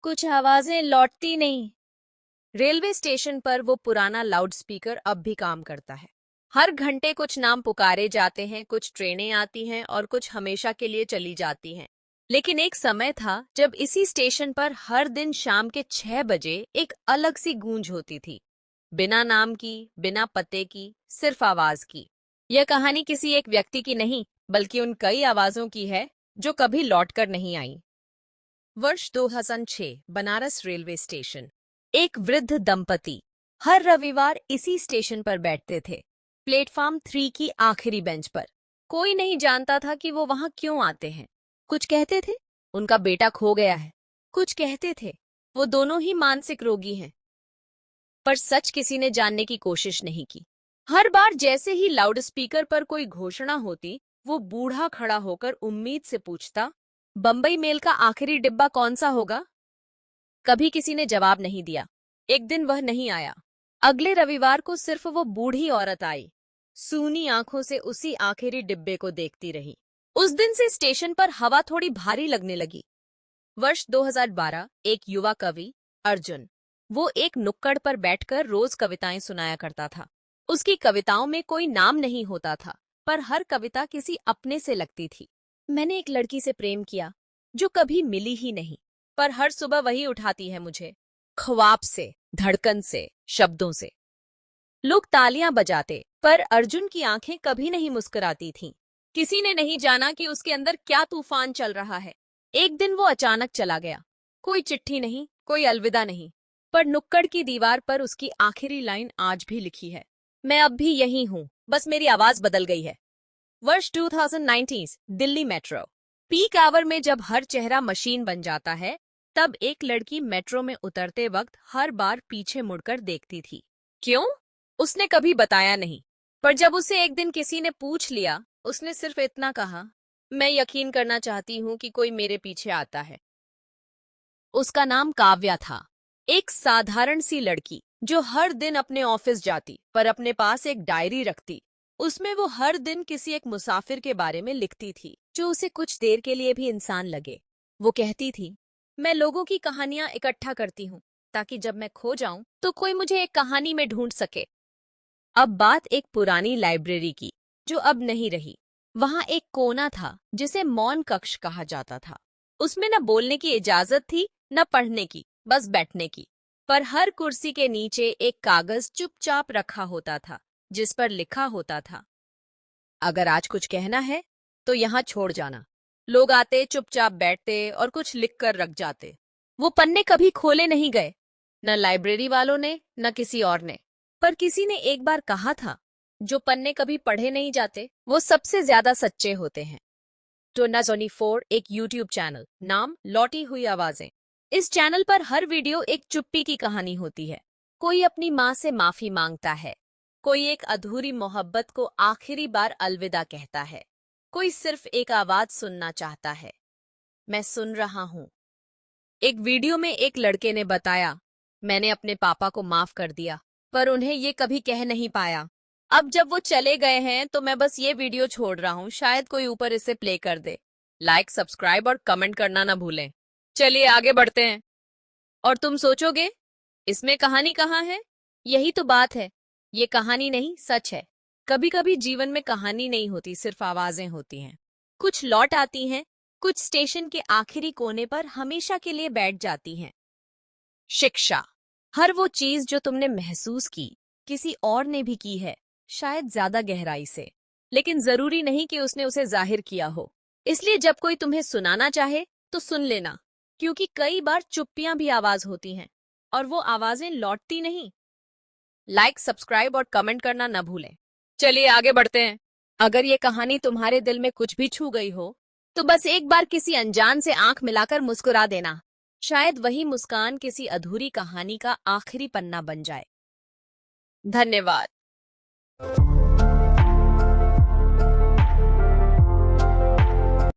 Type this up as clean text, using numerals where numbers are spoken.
कुछ आवाजें लौटती नहीं। रेलवे स्टेशन पर वो पुराना लाउडस्पीकर अब भी काम करता है। हर घंटे कुछ नाम पुकारे जाते हैं, कुछ ट्रेनें आती हैं और कुछ हमेशा के लिए चली जाती हैं। लेकिन एक समय था जब इसी स्टेशन पर हर दिन शाम के 6 बजे एक अलग सी गूंज होती थी। बिना नाम की, बिना पते की, सिर्फ आवाज की। यह कहानी किसी एक व्यक्ति की नहीं, बल्कि उन कई आवाजों की है जो कभी लौटकर नहीं आई। वर्ष 2006, बनारस रेलवे स्टेशन। एक वृद्ध दंपति हर रविवार इसी स्टेशन पर बैठते थे, प्लेटफॉर्म 3 की आखिरी बेंच पर। कोई नहीं जानता था कि वो वहां क्यों आते हैं। कुछ कहते थे उनका बेटा खो गया है, कुछ कहते थे वो दोनों ही मानसिक रोगी हैं। पर सच किसी ने जानने की कोशिश नहीं की। हर बार जैसे ही लाउडस्पीकर पर कोई घोषणा होती, वो बूढ़ा खड़ा होकर उम्मीद से पूछता, बंबई मेल का आखिरी डिब्बा कौन सा होगा? कभी किसी ने जवाब नहीं दिया। एक दिन वह नहीं आया। अगले रविवार को सिर्फ वो बूढ़ी औरत आई, सूनी आंखों से उसी आखिरी डिब्बे को देखती रही। उस दिन से स्टेशन पर हवा थोड़ी भारी लगने लगी। वर्ष 2012, एक युवा कवि अर्जुन, वो एक नुक्कड़ पर बैठकर रोज कविताएं सुनाया करता था। उसकी कविताओं में कोई नाम नहीं होता था, पर हर कविता किसी अपने से लगती थी। मैंने एक लड़की से प्रेम किया जो कभी मिली ही नहीं, पर हर सुबह वही उठाती है मुझे, ख्वाब से, धड़कन से, शब्दों से। लोग तालियां बजाते, पर अर्जुन की आंखें कभी नहीं मुस्कुराती थीं। किसी ने नहीं जाना कि उसके अंदर क्या तूफान चल रहा है। एक दिन वो अचानक चला गया। कोई चिट्ठी नहीं, कोई अलविदा नहीं, पर नुक्कड़ की दीवार पर उसकी आखिरी लाइन आज भी लिखी है, मैं अब भी यही हूँ, बस मेरी आवाज बदल गई है। वर्ष 2019, दिल्ली मेट्रो। पीक आवर में जब हर चेहरा मशीन बन जाता है, तब एक लड़की मेट्रो में उतरते वक्त हर बार पीछे मुड़कर देखती थी। क्यों? उसने कभी बताया नहीं। पर जब उसे एक दिन किसी ने पूछ लिया, उसने सिर्फ इतना कहा, मैं यकीन करना चाहती हूँ कि कोई मेरे पीछे आता है। उसका नाम काव्या था। एक साधारण सी लड़की जो हर दिन अपने ऑफिस जाती, पर अपने पास एक डायरी रखती। उसमें वो हर दिन किसी एक मुसाफिर के बारे में लिखती थी, जो उसे कुछ देर के लिए भी इंसान लगे। वो कहती थी, मैं लोगों की कहानियां इकट्ठा करती हूँ, ताकि जब मैं खो जाऊं तो कोई मुझे एक कहानी में ढूंढ सके। अब बात एक पुरानी लाइब्रेरी की, जो अब नहीं रही। वहां एक कोना था जिसे मौन कक्ष कहा जाता था। उसमें न बोलने की इजाजत थी, न पढ़ने की, बस बैठने की। पर हर कुर्सी के नीचे एक कागज चुपचाप रखा होता था, जिस पर लिखा होता था, अगर आज कुछ कहना है तो यहाँ छोड़ जाना। लोग आते, चुपचाप बैठते और कुछ लिख कर रख जाते। वो पन्ने कभी खोले नहीं गए, न लाइब्रेरी वालों ने, न किसी और ने। पर किसी ने एक बार कहा था, जो पन्ने कभी पढ़े नहीं जाते, वो सबसे ज्यादा सच्चे होते हैं। टोना जोनी 4, एक यूट्यूब चैनल, नाम लौटी हुई आवाजें। इस चैनल पर हर वीडियो एक चुप्पी की कहानी होती है। कोई अपनी माँ से माफी मांगता है, कोई एक अधूरी मोहब्बत को आखिरी बार अलविदा कहता है, कोई सिर्फ एक आवाज सुनना चाहता है, मैं सुन रहा हूँ। एक वीडियो में एक लड़के ने बताया, मैंने अपने पापा को माफ कर दिया, पर उन्हें ये कभी कह नहीं पाया। अब जब वो चले गए हैं तो मैं बस ये वीडियो छोड़ रहा हूँ, शायद कोई ऊपर इसे प्ले कर दे। लाइक, सब्सक्राइब और कमेंट करना ना भूलें। चलिए आगे बढ़ते हैं। और तुम सोचोगे, इसमें कहानी कहाँ है? यही तो बात है, ये कहानी नहीं, सच है। कभी कभी जीवन में कहानी नहीं होती, सिर्फ आवाजें होती हैं। कुछ लौट आती हैं, कुछ स्टेशन के आखिरी कोने पर हमेशा के लिए बैठ जाती हैं। शिक्षा। हर वो चीज जो तुमने महसूस की, किसी और ने भी की है, शायद ज्यादा गहराई से, लेकिन जरूरी नहीं कि उसने उसे जाहिर किया हो। इसलिए जब कोई तुम्हें सुनाना चाहे तो सुन लेना, क्योंकि कई बार चुप्पियां भी आवाज होती हैं, और वो आवाजें लौटती नहीं। लाइक, सब्सक्राइब और कमेंट करना न भूलें। चलिए आगे बढ़ते हैं। अगर ये कहानी तुम्हारे दिल में कुछ भी छू गई हो, तो बस एक बार किसी अनजान से आंख मिलाकर मुस्कुरा देना। शायद वही मुस्कान किसी अधूरी कहानी का आखिरी पन्ना बन जाए। धन्यवाद।